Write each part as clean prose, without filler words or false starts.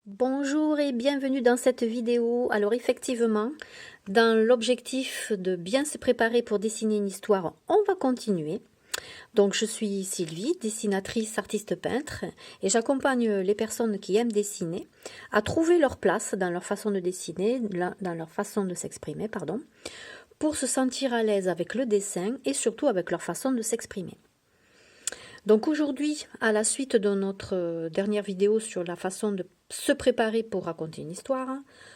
Bonjour et bienvenue dans cette vidéo. Alors effectivement, dans l'objectif de bien se préparer pour dessiner une histoire, on va continuer. Donc je suis Sylvie, dessinatrice, artiste peintre, et j'accompagne les personnes qui aiment dessiner à trouver leur place dans leur façon de dessiner, dans leur façon de s'exprimer, pardon, pour se sentir à l'aise avec le dessin et surtout avec leur façon de s'exprimer. Donc aujourd'hui, à la suite de notre dernière vidéo sur la façon de se préparer pour raconter une histoire,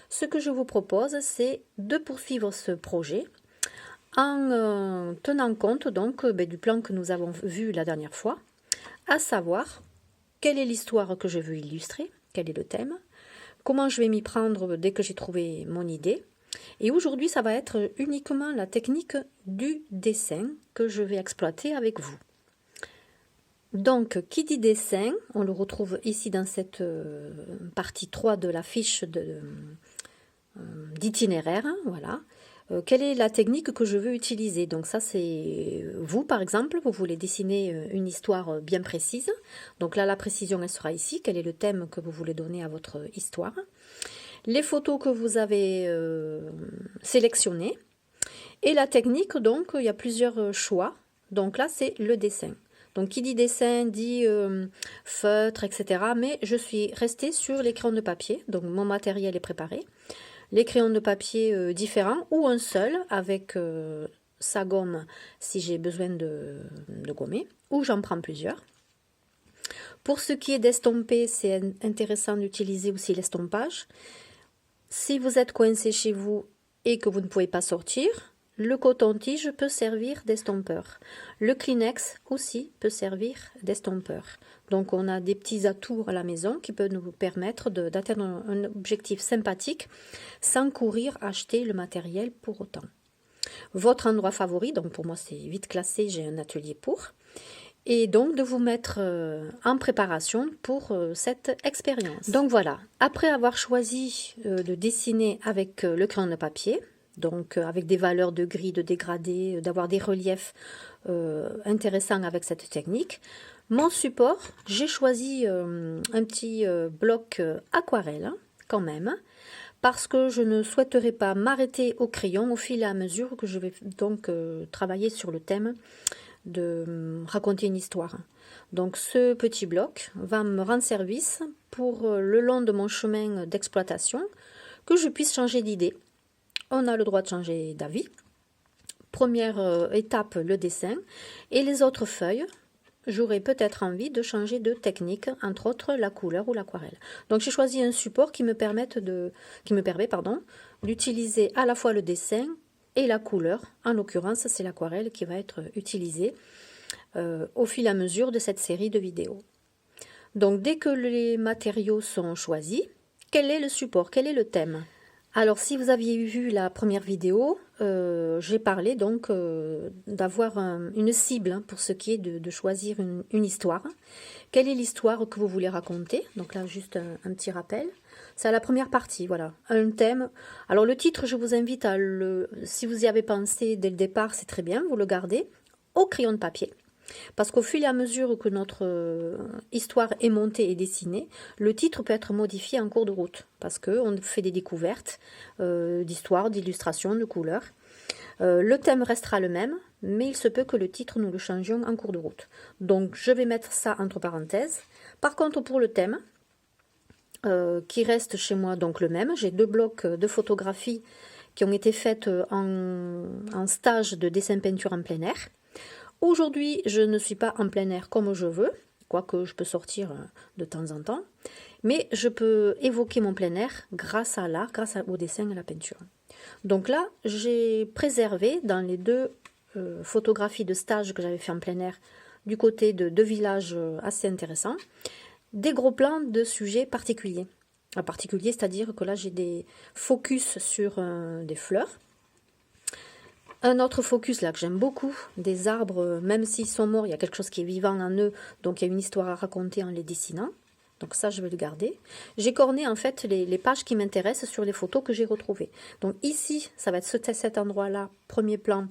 ce que je vous propose, c'est de poursuivre ce projet en tenant compte donc du plan que nous avons vu la dernière fois, à savoir quelle est l'histoire que je veux illustrer, quel est le thème, comment je vais m'y prendre dès que j'ai trouvé mon idée. Et aujourd'hui, ça va être uniquement la technique du dessin que je vais exploiter avec vous. Donc, qui dit dessin, on le retrouve ici dans cette partie 3 de la fiche d'itinéraire. Voilà. Quelle est la technique que je veux utiliser? Donc ça, c'est vous, par exemple, vous voulez dessiner une histoire bien précise. Donc là, la précision, elle sera ici. Quel est le thème que vous voulez donner à votre histoire? Les photos que vous avez sélectionnées. Et la technique, donc, il y a plusieurs choix. Donc là, c'est le dessin. Donc, qui dit dessin, dit feutre, etc. Mais je suis restée sur les crayons de papier. Donc, mon matériel est préparé. Les crayons de papier différents ou un seul avec sa gomme si j'ai besoin de gommer. Ou j'en prends plusieurs. Pour ce qui est d'estomper, c'est intéressant d'utiliser aussi l'estompage. Si vous êtes coincé chez vous et que vous ne pouvez pas sortir, le coton-tige peut servir d'estompeur. Le Kleenex aussi peut servir d'estompeur. Donc on a des petits atours à la maison qui peuvent nous permettre d'atteindre un objectif sympathique sans courir acheter le matériel pour autant. Votre endroit favori, donc pour moi c'est vite classé, j'ai un atelier pour. Et donc de vous mettre en préparation pour cette expérience. Donc voilà, après avoir choisi de dessiner avec le crayon de papier, donc avec des valeurs de gris, de dégradé, d'avoir des reliefs intéressants avec cette technique, mon support, j'ai choisi un petit bloc aquarelle hein, quand même, parce que je ne souhaiterais pas m'arrêter au crayon au fil et à mesure que je vais donc travailler sur le thème de raconter une histoire. Donc ce petit bloc va me rendre service pour le long de mon chemin d'exploitation, que je puisse changer d'idée. On a le droit de changer d'avis. Première étape, le dessin. Et les autres feuilles, j'aurais peut-être envie de changer de technique, entre autres la couleur ou l'aquarelle. Donc j'ai choisi un support qui me permet d'utiliser à la fois le dessin et la couleur. En l'occurrence, c'est l'aquarelle qui va être utilisée au fil et à mesure de cette série de vidéos. Donc dès que les matériaux sont choisis, quel est le support, quel est le thème? Alors si vous aviez vu la première vidéo, j'ai parlé donc d'avoir une cible hein, pour ce qui est de choisir une histoire. Quelle est l'histoire que vous voulez raconter? Donc là juste un petit rappel. C'est la première partie, voilà, un thème. Alors le titre, je vous invite à si vous y avez pensé dès le départ, c'est très bien, vous le gardez au crayon de papier. Parce qu'au fil et à mesure que notre histoire est montée et dessinée, le titre peut être modifié en cours de route. Parce qu'on fait des découvertes d'histoire, d'illustration, de couleurs. Le thème restera le même, mais il se peut que le titre, nous le changions en cours de route. Donc je vais mettre ça entre parenthèses. Par contre, pour le thème, qui reste chez moi donc le même, j'ai 2 blocs de photographies qui ont été faites en stage de dessin-peinture en plein air. Aujourd'hui, je ne suis pas en plein air comme je veux, quoique je peux sortir de temps en temps, mais je peux évoquer mon plein air grâce à l'art, grâce au dessin et à la peinture. Donc là, j'ai préservé dans les 2 photographies de stage que j'avais fait en plein air, du côté de 2 villages assez intéressants, des gros plans de sujets particuliers. En particulier, c'est-à-dire que là, j'ai des focus sur des fleurs. Un autre focus là que j'aime beaucoup, des arbres, même s'ils sont morts, il y a quelque chose qui est vivant en eux, donc il y a une histoire à raconter en les dessinant. Donc ça, je vais le garder. J'ai corné en fait les pages qui m'intéressent sur les photos que j'ai retrouvées. Donc ici, ça va être cet endroit-là, premier plan,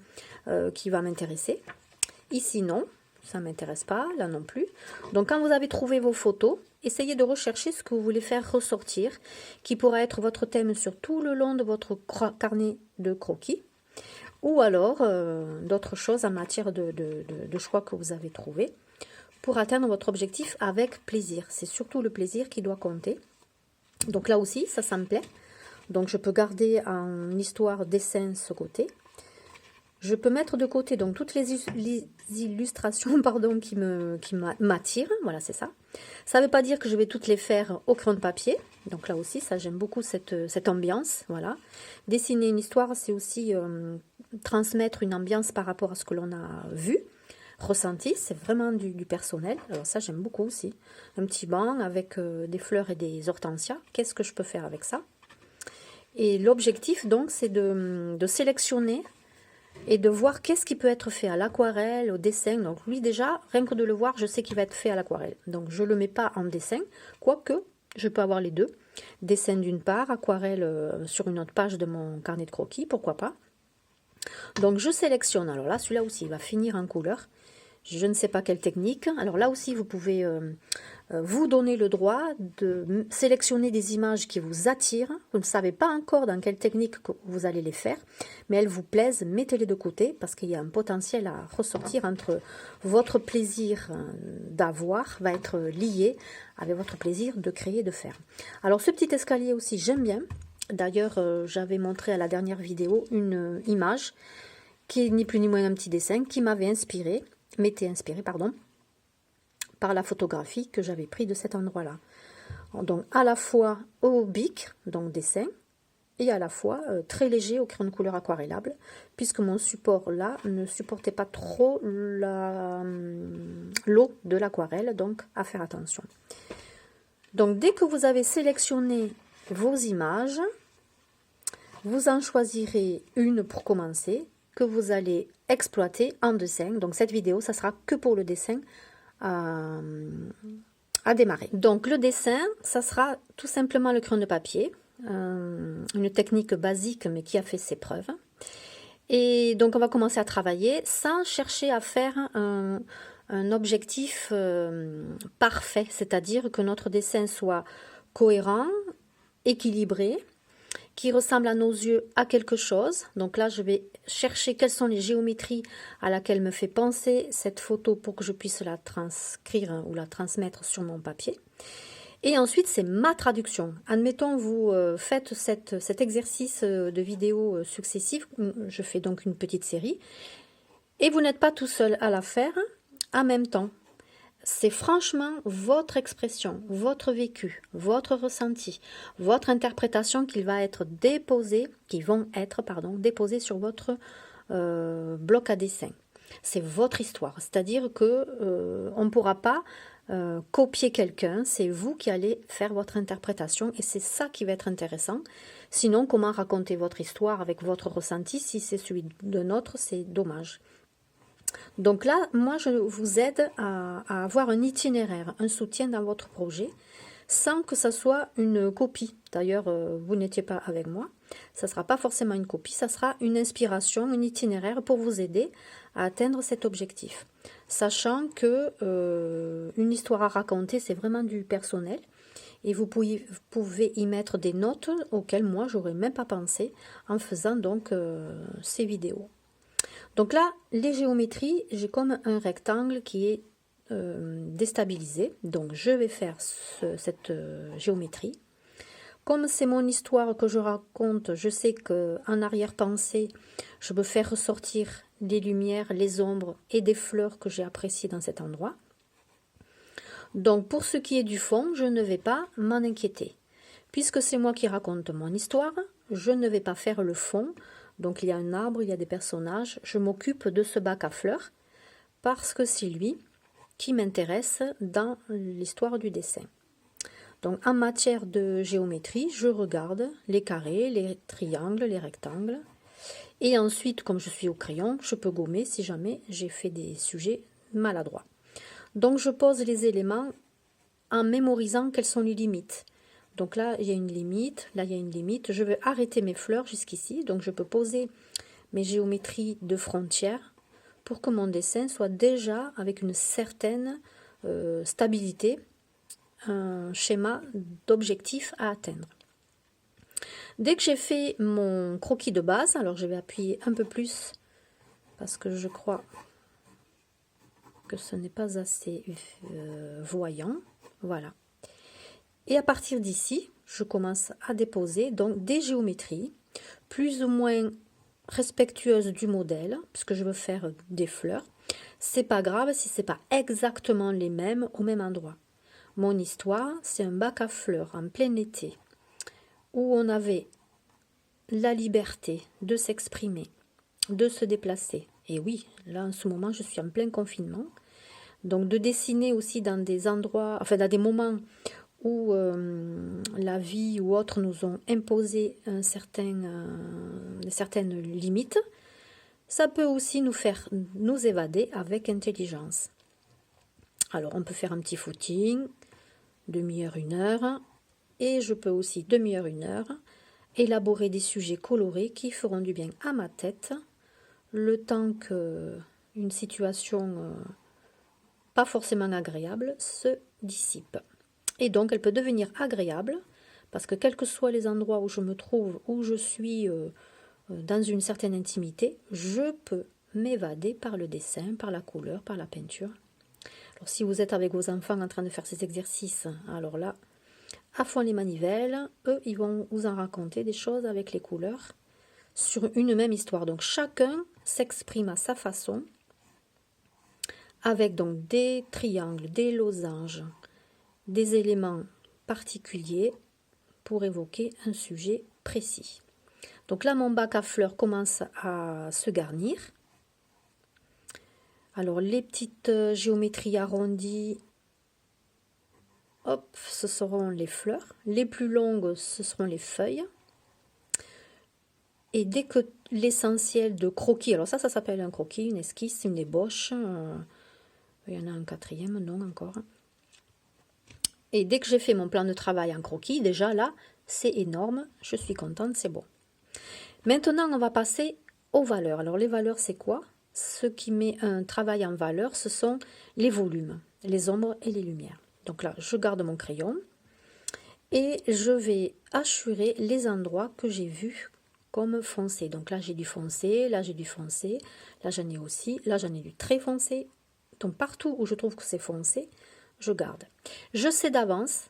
qui va m'intéresser. Ici, non. ça ne m'intéresse pas, là non plus. Donc quand vous avez trouvé vos photos, essayez de rechercher ce que vous voulez faire ressortir, qui pourra être votre thème sur tout le long de votre carnet de croquis, ou alors d'autres choses en matière de choix que vous avez trouvé, pour atteindre votre objectif avec plaisir. C'est surtout le plaisir qui doit compter. Donc là aussi, ça me plaît. Donc je peux garder en histoire dessin ce côté. Je peux mettre de côté donc toutes les illustrations pardon, qui m'attirent. Voilà, c'est ça. Ça ne veut pas dire que je vais toutes les faire au crayon de papier. Donc là aussi, ça j'aime beaucoup cette ambiance. Voilà. Dessiner une histoire, c'est aussi transmettre une ambiance par rapport à ce que l'on a vu, ressenti. C'est vraiment du personnel. Alors ça, j'aime beaucoup aussi. Un petit banc avec des fleurs et des hortensias. Qu'est-ce que je peux faire avec ça? Et l'objectif, donc, c'est de sélectionner et de voir qu'est-ce qui peut être fait à l'aquarelle, au dessin. Donc lui déjà, rien que de le voir, je sais qu'il va être fait à l'aquarelle. Donc je ne le mets pas en dessin, quoique je peux avoir les deux. Dessin d'une part, aquarelle sur une autre page de mon carnet de croquis, pourquoi pas. Donc je sélectionne. Alors là, celui-là aussi, il va finir en couleur. Je ne sais pas quelle technique. Alors là aussi, vous pouvez vous donner le droit de sélectionner des images qui vous attirent. Vous ne savez pas encore dans quelle technique que vous allez les faire, mais elles vous plaisent, mettez-les de côté parce qu'il y a un potentiel à ressortir entre votre plaisir d'avoir, va être lié avec votre plaisir de créer, de faire. Alors ce petit escalier aussi, j'aime bien. D'ailleurs, j'avais montré à la dernière vidéo une image qui est ni plus ni moins un petit dessin qui m'avait inspiré. M'était inspiré, pardon, par la photographie que j'avais prise de cet endroit-là. Donc à la fois au bic, donc dessin, et à la fois très léger au crayon de couleur aquarellable, puisque mon support là ne supportait pas trop l'eau de l'aquarelle, donc à faire attention. Donc dès que vous avez sélectionné vos images, vous en choisirez une pour commencer, que vous allez exploiter en dessin. Donc cette vidéo, ça sera que pour le dessin à démarrer. Donc le dessin, ça sera tout simplement le crayon de papier, une technique basique mais qui a fait ses preuves. Et donc on va commencer à travailler sans chercher à faire un objectif parfait, c'est-à-dire que notre dessin soit cohérent, équilibré, qui ressemble à nos yeux à quelque chose. Donc là, je vais chercher quelles sont les géométries à laquelle me fait penser cette photo pour que je puisse la transcrire ou la transmettre sur mon papier. Et ensuite, c'est ma traduction. Admettons, vous faites cet exercice de vidéos successives. Je fais donc une petite série. Et vous n'êtes pas tout seul à la faire en même temps. C'est franchement votre expression, votre vécu, votre ressenti, votre interprétation qui vont être déposées sur votre bloc à dessin. C'est votre histoire, c'est-à-dire que on ne pourra pas copier quelqu'un, c'est vous qui allez faire votre interprétation et c'est ça qui va être intéressant. Sinon, comment raconter votre histoire avec votre ressenti si c'est celui d'un autre, c'est dommage. Donc là, moi, je vous aide à avoir un itinéraire, un soutien dans votre projet, sans que ça soit une copie. D'ailleurs, vous n'étiez pas avec moi. Ça ne sera pas forcément une copie, ça sera une inspiration, un itinéraire pour vous aider à atteindre cet objectif. Sachant que une histoire à raconter, c'est vraiment du personnel. Et vous pouvez y mettre des notes auxquelles moi, j'aurais même pas pensé en faisant donc ces vidéos. Donc là, les géométries, j'ai comme un rectangle qui est déstabilisé. Donc je vais faire cette géométrie. Comme c'est mon histoire que je raconte, je sais qu'en arrière-pensée, je peux faire ressortir les lumières, les ombres et des fleurs que j'ai appréciées dans cet endroit. Donc pour ce qui est du fond, je ne vais pas m'en inquiéter. Puisque c'est moi qui raconte mon histoire, je ne vais pas faire le fond. Donc il y a un arbre, il y a des personnages. Je m'occupe de ce bac à fleurs parce que c'est lui qui m'intéresse dans l'histoire du dessin. Donc en matière de géométrie, je regarde les carrés, les triangles, les rectangles. Et ensuite, comme je suis au crayon, je peux gommer si jamais j'ai fait des sujets maladroits. Donc je pose les éléments en mémorisant quelles sont les limites. Donc là, il y a une limite, là, il y a une limite. Je vais arrêter mes fleurs jusqu'ici. Donc je peux poser mes géométries de frontières pour que mon dessin soit déjà avec une certaine stabilité, un schéma d'objectif à atteindre. Dès que j'ai fait mon croquis de base, alors je vais appuyer un peu plus parce que je crois que ce n'est pas assez voyant. Voilà. Et à partir d'ici, je commence à déposer donc des géométries plus ou moins respectueuses du modèle, puisque je veux faire des fleurs. C'est pas grave si c'est pas exactement les mêmes au même endroit. Mon histoire, c'est un bac à fleurs en plein été, où on avait la liberté de s'exprimer, de se déplacer. Et oui, là en ce moment, je suis en plein confinement. Donc de dessiner aussi dans des endroits, enfin dans des moments où la vie ou autre nous ont imposé certaines limites, ça peut aussi nous faire nous évader avec intelligence. Alors on peut faire un petit footing, demi-heure, 1 heure, et je peux aussi demi-heure, 1 heure, élaborer des sujets colorés qui feront du bien à ma tête, le temps qu'une situation pas forcément agréable se dissipe. Et donc, elle peut devenir agréable parce que quels que soient les endroits où je me trouve, où je suis dans une certaine intimité, je peux m'évader par le dessin, par la couleur, par la peinture. Alors, si vous êtes avec vos enfants en train de faire ces exercices, alors là, à fond les manivelles, eux, ils vont vous en raconter des choses avec les couleurs sur une même histoire. Donc, chacun s'exprime à sa façon avec donc des triangles, des losanges, des éléments particuliers pour évoquer un sujet précis. Donc là, mon bac à fleurs commence à se garnir. Alors, les petites géométries arrondies, hop, ce seront les fleurs. Les plus longues, ce seront les feuilles. Et dès que l'essentiel de croquis, alors ça s'appelle un croquis, une esquisse, une ébauche. Il y en a un quatrième, non encore. Et dès que j'ai fait mon plan de travail en croquis, déjà là, c'est énorme, je suis contente, c'est bon. Maintenant, on va passer aux valeurs. Alors les valeurs, c'est quoi? Ce qui met un travail en valeur, ce sont les volumes, les ombres et les lumières. Donc là, je garde mon crayon et je vais hachurer les endroits que j'ai vus comme foncé. Donc là, j'ai du foncé, là j'ai du foncé, là j'en ai aussi, là j'en ai du très foncé. Donc partout où je trouve que c'est foncé, je garde. Je sais d'avance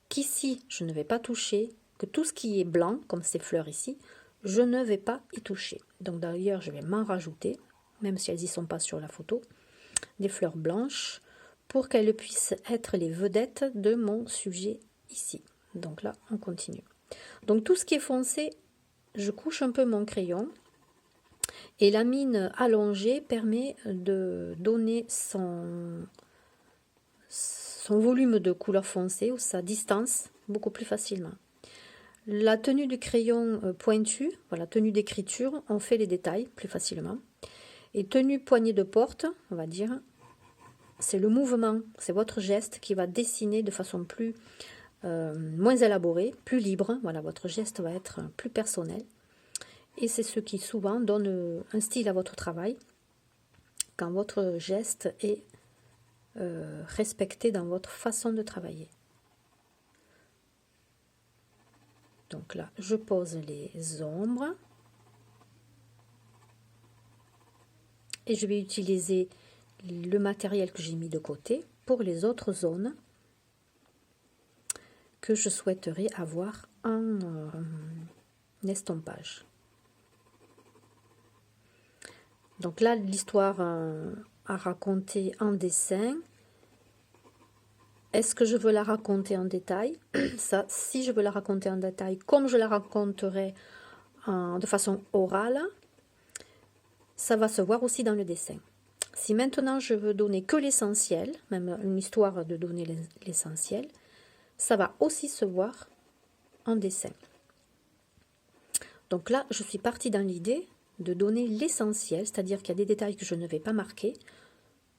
qu'ici, je ne vais pas toucher, que tout ce qui est blanc, comme ces fleurs ici, je ne vais pas y toucher. Donc d'ailleurs, je vais m'en rajouter, même si elles n'y sont pas sur la photo, des fleurs blanches, pour qu'elles puissent être les vedettes de mon sujet ici. Donc là, on continue. Donc tout ce qui est foncé, je couche un peu mon crayon, et la mine allongée permet de donner son volume de couleur foncée ou sa distance beaucoup plus facilement. La tenue du crayon pointu, voilà, tenue d'écriture, on fait les détails plus facilement. Et tenue poignée de porte, on va dire, c'est le mouvement, c'est votre geste qui va dessiner de façon moins élaborée, plus libre. Voilà, votre geste va être plus personnel. Et c'est ce qui souvent donne un style à votre travail, quand votre geste est respecté dans votre façon de travailler. Donc là, je pose les ombres. Et je vais utiliser le matériel que j'ai mis de côté pour les autres zones que je souhaiterais avoir en estompage. Donc là, l'histoire à raconter en dessin. Est-ce que je veux la raconter en détail? Ça, si je veux la raconter en détail, comme je la raconterai de façon orale, ça va se voir aussi dans le dessin. Si maintenant je veux donner que l'essentiel, même une histoire de donner l'essentiel, ça va aussi se voir en dessin. Donc là, je suis partie dans l'idée de donner l'essentiel, c'est-à-dire qu'il y a des détails que je ne vais pas marquer,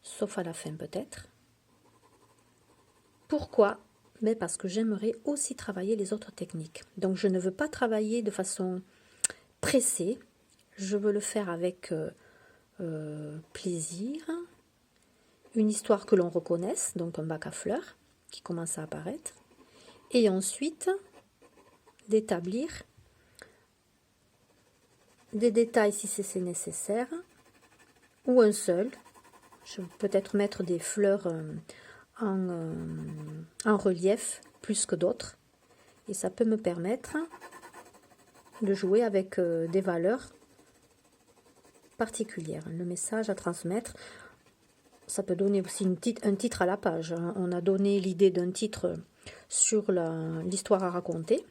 sauf à la fin peut-être. Pourquoi? Mais parce que j'aimerais aussi travailler les autres techniques. Donc je ne veux pas travailler de façon pressée, je veux le faire avec plaisir, une histoire que l'on reconnaisse, donc un bac à fleurs qui commence à apparaître, et ensuite d'établir des détails si c'est nécessaire, ou un seul. Je vais peut-être mettre des fleurs en relief plus que d'autres, et ça peut me permettre de jouer avec des valeurs particulières. Le message à transmettre, ça peut donner aussi un titre à la page. On a donné l'idée d'un titre sur l'histoire à raconter.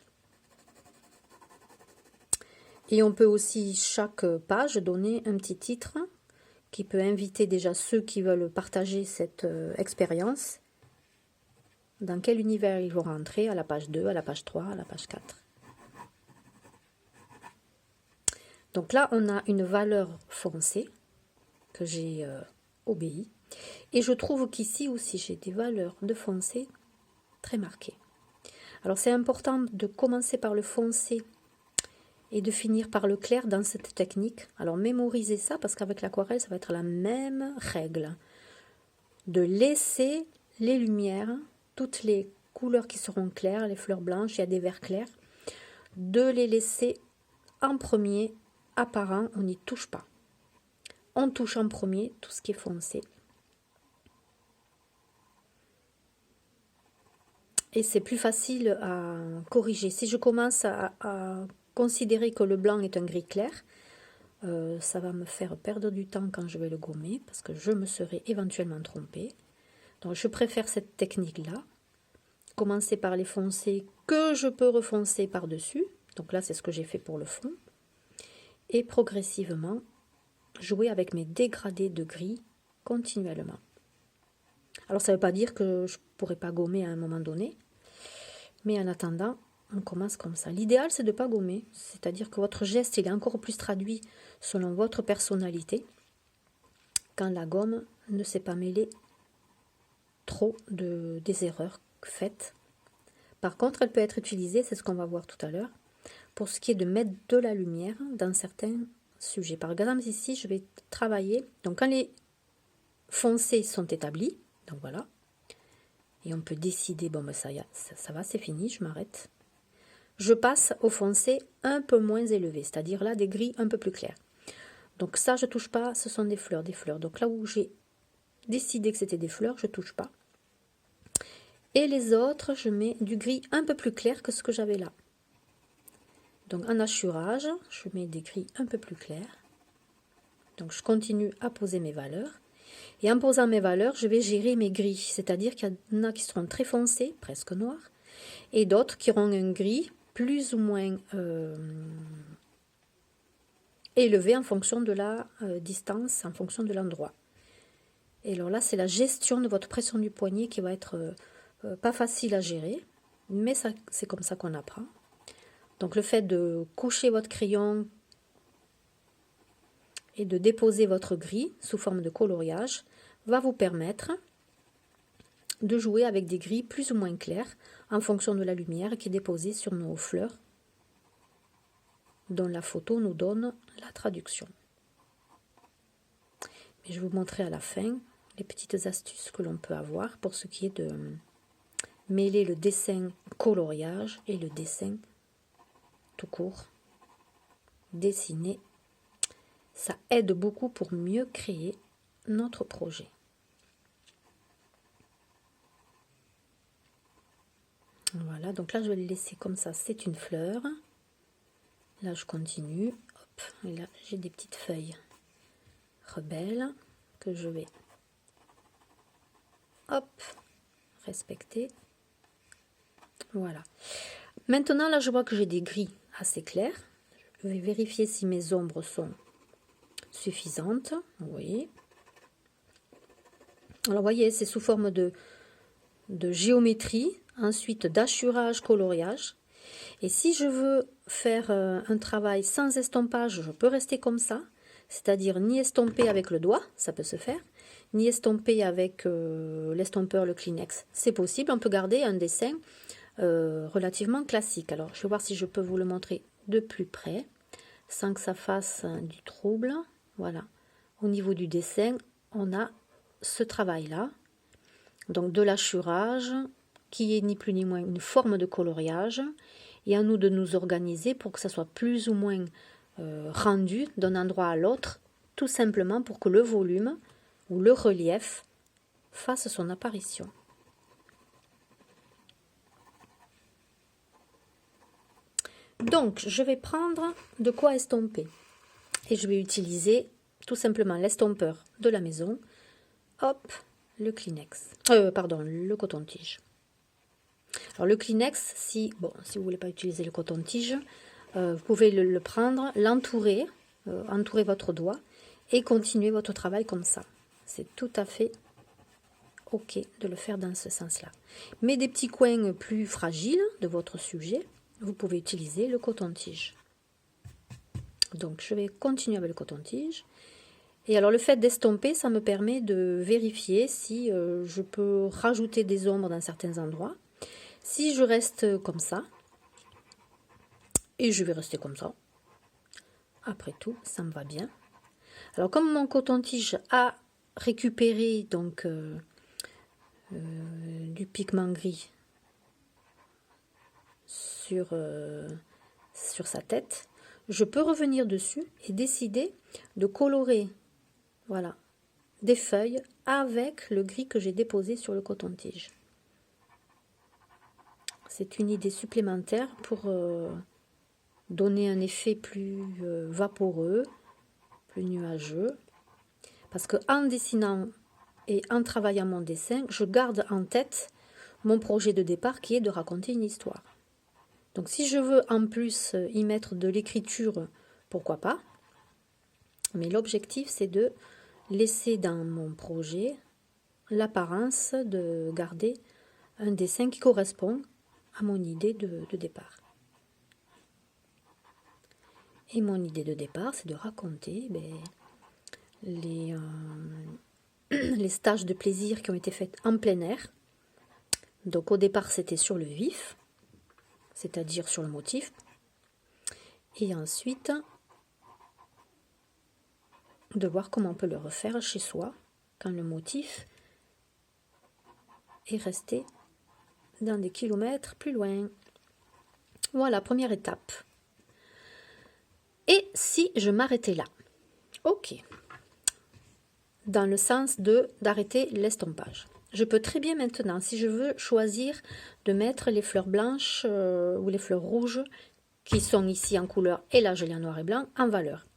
Et on peut aussi, chaque page, donner un petit titre qui peut inviter déjà ceux qui veulent partager cette expérience. Dans quel univers ils vont rentrer, à la page 2, à la page 3, à la page 4. Donc là, on a une valeur foncée que j'ai obéie. Et je trouve qu'ici aussi, j'ai des valeurs de foncé très marquées. Alors c'est important de commencer par le foncé et de finir par le clair dans cette technique. Alors mémorisez ça parce qu'avec l'aquarelle, ça va être la même règle. De laisser les lumières, toutes les couleurs qui seront claires, les fleurs blanches, il y a des verts clairs, de les laisser en premier, apparent, on n'y touche pas. On touche en premier tout ce qui est foncé. Et c'est plus facile à corriger. Si je commence à considérer que le blanc est un gris clair, ça va me faire perdre du temps quand je vais le gommer, parce que je me serai éventuellement trompée. Donc je préfère cette technique-là. Commencer par les foncés que je peux refoncer par-dessus. Donc là, c'est ce que j'ai fait pour le fond. Et progressivement, jouer avec mes dégradés de gris continuellement. Alors ça ne veut pas dire que je ne pourrai pas gommer à un moment donné. Mais en attendant, on commence comme ça. L'idéal, c'est de ne pas gommer. C'est-à-dire que votre geste, il est encore plus traduit selon votre personnalité. Quand la gomme ne s'est pas mêlée trop des erreurs faites. Par contre, elle peut être utilisée, c'est ce qu'on va voir tout à l'heure, pour ce qui est de mettre de la lumière dans certains sujets. Par exemple, ici, je vais travailler. Donc, quand les foncés sont établis, donc voilà, et on peut décider, bon, ben ça va, c'est fini, je m'arrête. Je passe au foncé un peu moins élevé, c'est-à-dire là, des gris un peu plus clairs. Donc ça, je ne touche pas, ce sont des fleurs, Donc là où j'ai décidé que c'était des fleurs, je ne touche pas. Et les autres, je mets du gris un peu plus clair que ce que j'avais là. Donc en hachurage, je mets des gris un peu plus clairs. Donc je continue à poser mes valeurs. Et en posant mes valeurs, je vais gérer mes gris. C'est-à-dire qu'il y en a qui seront très foncés, presque noirs, et d'autres qui auront un gris plus ou moins élevé en fonction de la distance, en fonction de l'endroit. Et alors là, c'est la gestion de votre pression du poignet qui va être pas facile à gérer, mais c'est comme ça qu'on apprend. Donc le fait de coucher votre crayon et de déposer votre gris sous forme de coloriage va vous permettre de jouer avec des gris plus ou moins clairs en fonction de la lumière qui est déposée sur nos fleurs, dont la photo nous donne la traduction. Mais je vais vous montrer à la fin les petites astuces que l'on peut avoir pour ce qui est de mêler le dessin coloriage et le dessin tout court, dessiner. Ça aide beaucoup pour mieux créer notre projet. Voilà, donc là je vais le laisser comme ça, c'est une fleur. Là je continue, hop, et là j'ai des petites feuilles rebelles que je vais hop respecter. Voilà. Maintenant là je vois que j'ai des gris assez clairs. Je vais vérifier si mes ombres sont suffisantes. Oui. Alors vous voyez, c'est sous forme de géométrie, ensuite d'hachurage, coloriage. Et si je veux faire un travail sans estompage, je peux rester comme ça, c'est-à-dire ni estomper avec le doigt, ça peut se faire, ni estomper avec l'estompeur, le Kleenex. C'est possible, on peut garder un dessin relativement classique. Alors je vais voir si je peux vous le montrer de plus près, sans que ça fasse du trouble. Voilà, au niveau du dessin, on a ce travail-là, donc de l'hachurage, qui est ni plus ni moins une forme de coloriage, et à nous de nous organiser pour que ça soit plus ou moins rendu d'un endroit à l'autre, tout simplement pour que le volume ou le relief fasse son apparition. Donc, je vais prendre de quoi estomper. Et je vais utiliser tout simplement l'estompeur de la maison. Hop, le Kleenex. Pardon, le coton-tige. Alors le Kleenex, si vous ne voulez pas utiliser le coton-tige, vous pouvez le prendre, l'entourer, entourer votre doigt et continuer votre travail comme ça. C'est tout à fait ok de le faire dans ce sens-là. Mais des petits coins plus fragiles de votre sujet, vous pouvez utiliser le coton-tige. Donc je vais continuer avec le coton-tige. Et alors le fait d'estomper, ça me permet de vérifier si je peux rajouter des ombres dans certains endroits. Si je reste comme ça, et je vais rester comme ça, après tout, ça me va bien. Alors comme mon coton-tige a récupéré donc du pigment gris sur sa tête, je peux revenir dessus et décider de colorer, voilà, des feuilles avec le gris que j'ai déposé sur le coton-tige. C'est une idée supplémentaire pour donner un effet plus vaporeux, plus nuageux. Parce que en dessinant et en travaillant mon dessin, je garde en tête mon projet de départ qui est de raconter une histoire. Donc si je veux en plus y mettre de l'écriture, pourquoi pas. Mais l'objectif c'est de laisser dans mon projet l'apparence de garder un dessin qui correspond à mon idée de départ. Et mon idée de départ, c'est de raconter les stages de plaisir qui ont été faits en plein air. Donc au départ, c'était sur le vif, c'est-à-dire sur le motif. Et ensuite, de voir comment on peut le refaire chez soi, quand le motif est resté dans des kilomètres plus loin. Voilà, première étape. Et si je m'arrêtais là? Ok. Dans le sens d'arrêter l'estompage. Je peux très bien maintenant, si je veux, choisir de mettre les fleurs blanches ou les fleurs rouges qui sont ici en couleur et là je l'ai en noir et blanc en valeur.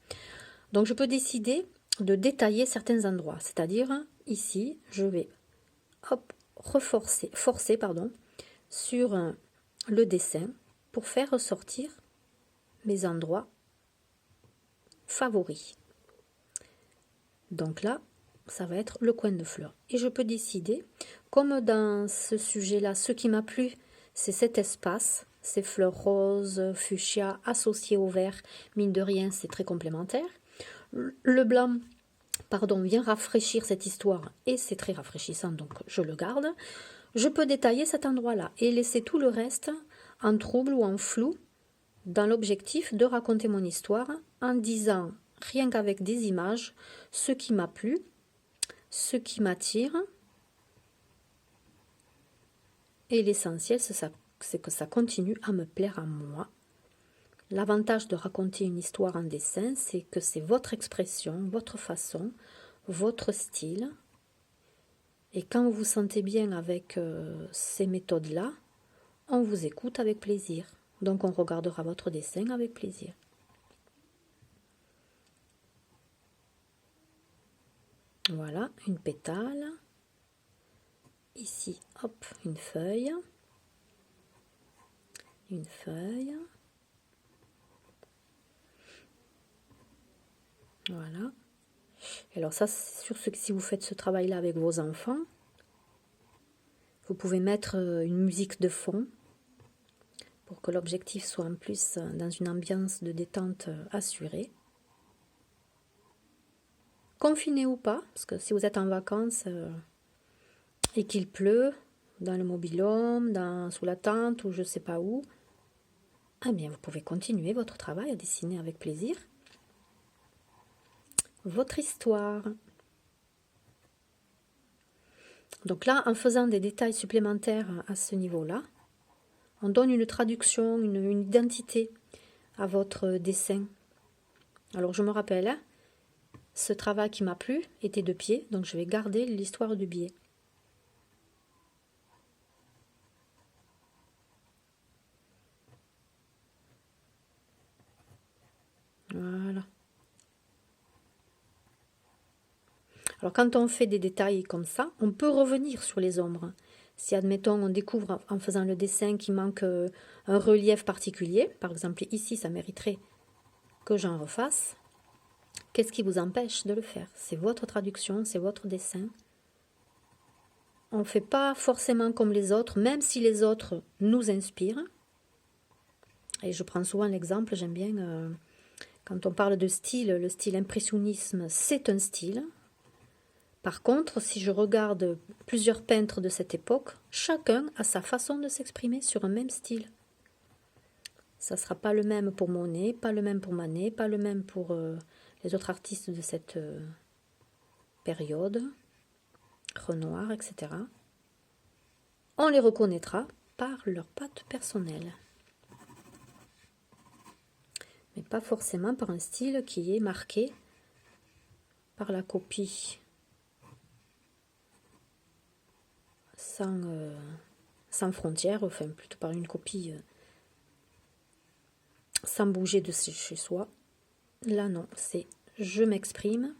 Donc je peux décider de détailler certains endroits, c'est-à-dire ici je vais forcer sur le dessin pour faire ressortir mes endroits favoris. Donc là, ça va être le coin de fleurs. Et je peux décider, comme dans ce sujet-là, ce qui m'a plu, c'est cet espace, ces fleurs roses, fuchsia, associées au vert. Mine de rien, c'est très complémentaire. Le blanc, vient rafraîchir cette histoire et c'est très rafraîchissant, donc je le garde. Je peux détailler cet endroit-là et laisser tout le reste en trouble ou en flou dans l'objectif de raconter mon histoire en disant, rien qu'avec des images, ce qui m'a plu, ce qui m'attire. Et l'essentiel, c'est que ça continue à me plaire à moi. L'avantage de raconter une histoire en dessin, c'est que c'est votre expression, votre façon, votre style. Et quand vous vous sentez bien avec ces méthodes-là, on vous écoute avec plaisir. Donc on regardera votre dessin avec plaisir. Voilà, une pétale. Ici, hop, une feuille. Une feuille. Voilà. Alors ça, c'est sûr que si vous faites ce travail-là avec vos enfants, vous pouvez mettre une musique de fond pour que l'objectif soit en plus dans une ambiance de détente assurée. Confiné ou pas, parce que si vous êtes en vacances et qu'il pleut, dans le mobil-home, sous la tente ou je ne sais pas où, eh bien vous pouvez continuer votre travail à dessiner avec plaisir. votre histoire. Donc là, en faisant des détails supplémentaires à ce niveau-là, on donne une traduction, une identité à votre dessin. Alors je me rappelle, hein, ce travail qui m'a plu était de pied, donc je vais garder l'histoire du biais. Voilà. Alors quand on fait des détails comme ça, on peut revenir sur les ombres. Si admettons on découvre en faisant le dessin qu'il manque un relief particulier, par exemple ici ça mériterait que j'en refasse, qu'est-ce qui vous empêche de le faire? C'est votre traduction, c'est votre dessin. On ne fait pas forcément comme les autres, même si les autres nous inspirent. Et je prends souvent l'exemple, j'aime bien, quand on parle de style, le style impressionnisme, c'est un style. Par contre, si je regarde plusieurs peintres de cette époque, chacun a sa façon de s'exprimer sur un même style. Ça ne sera pas le même pour Monet, pas le même pour Manet, pas le même pour les autres artistes de cette période, Renoir, etc. On les reconnaîtra par leur patte personnelle. Mais pas forcément par un style qui est marqué par la copie. Sans frontières, enfin plutôt par une copie sans bouger de chez soi. Là non, c'est je m'exprime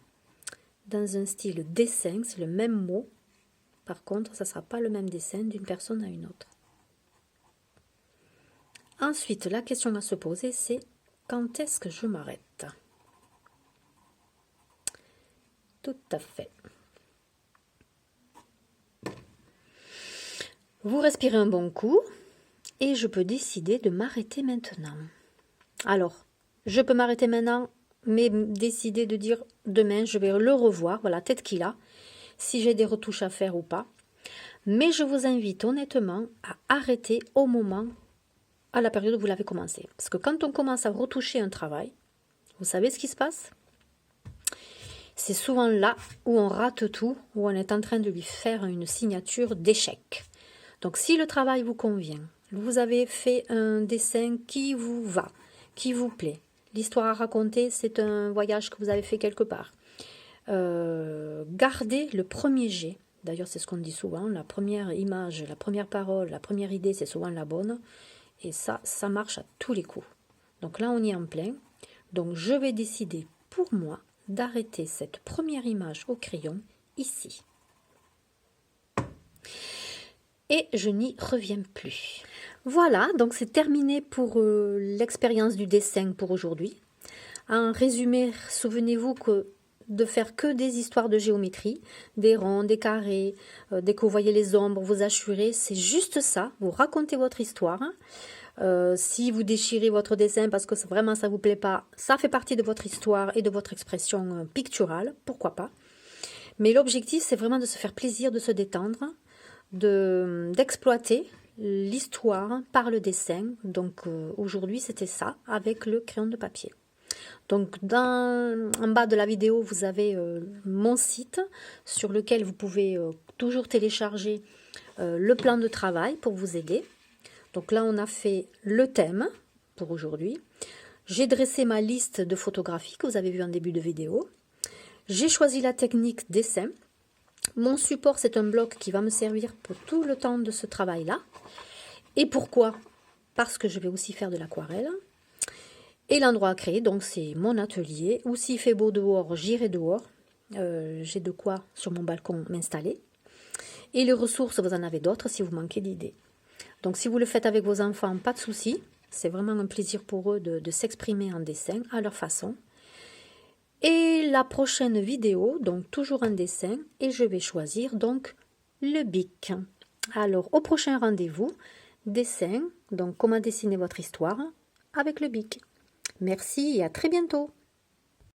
dans un style dessin, c'est le même mot. Par contre, ça ne sera pas le même dessin d'une personne à une autre. Ensuite, la question à se poser, c'est quand est-ce que je m'arrête? Tout à fait. Vous respirez un bon coup et je peux décider de m'arrêter maintenant. Alors, je peux m'arrêter maintenant, mais décider de dire demain, je vais le revoir, voilà, tête qu'il a, si j'ai des retouches à faire ou pas. Mais je vous invite honnêtement à arrêter au moment, à la période où vous l'avez commencé. Parce que quand on commence à retoucher un travail, vous savez ce qui se passe? C'est souvent là où on rate tout, où on est en train de lui faire une signature d'échec. Donc si le travail vous convient, vous avez fait un dessin qui vous va, qui vous plaît, l'histoire à raconter, c'est un voyage que vous avez fait quelque part. Gardez le premier jet. D'ailleurs, c'est ce qu'on dit souvent, la première image, la première parole, la première idée, c'est souvent la bonne. Et ça marche à tous les coups. Donc là, on y est en plein. Donc je vais décider pour moi d'arrêter cette première image au crayon ici. Et je n'y reviens plus. Voilà, donc c'est terminé pour l'expérience du dessin pour aujourd'hui. En résumé, souvenez-vous que de faire que des histoires de géométrie, des ronds, des carrés, dès que vous voyez les ombres, vous assurez, c'est juste ça, vous racontez votre histoire. Si vous déchirez votre dessin parce que vraiment ça ne vous plaît pas, ça fait partie de votre histoire et de votre expression picturale, pourquoi pas. Mais l'objectif, c'est vraiment de se faire plaisir, de se détendre, d'exploiter l'histoire par le dessin. Donc aujourd'hui, c'était ça, avec le crayon de papier. Donc en bas de la vidéo, vous avez mon site sur lequel vous pouvez toujours télécharger le plan de travail pour vous aider. Donc là, on a fait le thème pour aujourd'hui. J'ai dressé ma liste de photographies que vous avez vu en début de vidéo. J'ai choisi la technique dessin. Mon support, c'est un bloc qui va me servir pour tout le temps de ce travail-là. Et pourquoi? Parce que je vais aussi faire de l'aquarelle. Et l'endroit à créer, donc c'est mon atelier, ou s'il fait beau dehors, j'irai dehors. J'ai de quoi sur mon balcon m'installer. Et les ressources, vous en avez d'autres si vous manquez d'idées. Donc si vous le faites avec vos enfants, pas de souci. C'est vraiment un plaisir pour eux de s'exprimer en dessin à leur façon. Et la prochaine vidéo, donc toujours un dessin, et je vais choisir donc le bic. Alors au prochain rendez-vous, dessin, donc comment dessiner votre histoire avec le bic. Merci et à très bientôt.